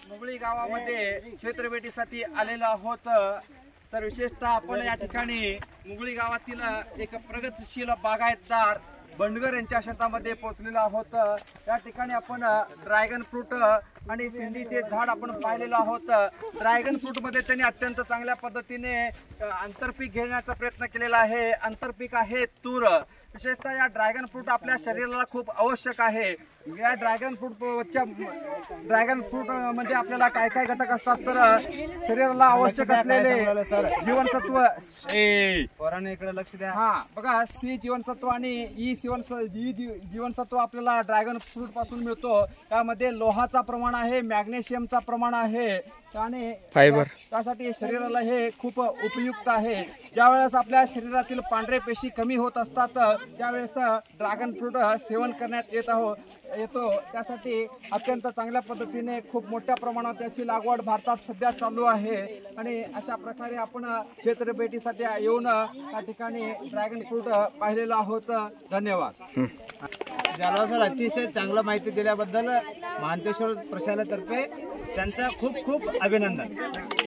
मुगळी गावामध्ये क्षेत्र भेटीसाठी आलेलो आहोत। तर विशेषतः आपण या ठिकाणी मुगळी गावातील एक प्रगतशील बागायतदार बंडगर यांच्या शेतामध्ये पोहोचलेलो आहोत। या ठिकाणी आपण ड्रॅगन फ्रूट आणि सिंधीचे झाड आपण पाहिलेलो आहोत। ड्रॅगन फ्रूट मध्ये त्यांनी अत्यंत चांगल्या पद्धतीने आंतरपीक घेण्याचा प्रयत्न केलेला आहे। आंतरपीक आहे तूर। विशेषतः या ड्रॅगन फ्रूट आपल्या शरीराला खूप आवश्यक आहे। या ड्रॅगन फ्रूट मध्ये आपल्याला काय काय घटक असतात तर शरीराला आवश्यक असलेले जीवनसत्व इकडे लक्ष द्या। हा बघा, सी जीवनसत्व आणि ई जीवनसत्व आपल्याला ड्रॅगन फ्रूट पासून मिळतो। त्यामध्ये लोहाचा प्रमाण आहे, मॅग्नेशियमचा प्रमाण आहे आणि फायबर, त्यासाठी शरीराला हे खूप उपयुक्त आहे। ज्यावेळेस आपल्या शरीरातील पांढरे पेशी कमी होत असतात त्यावेळेस ड्रॅगन फ्रूट सेवन करण्यात येतो। त्यासाठी अत्यंत चांगल्या पद्धतीने खूप मोठ्या प्रमाणात त्याची लागवड भारतात सध्या चालू आहे आणि अशा प्रकारे आपण क्षेत्र भेटीसाठी येऊन त्या ठिकाणी ड्रॅगन फ्रूट पाहिलेलो आहोत। धन्यवाद। जालवा सर, अतिशय चांगलं माहिती दिल्याबद्दल महांतेश्वर प्रशालातर्फे त्यांचा खूप खूप अभिनंदन।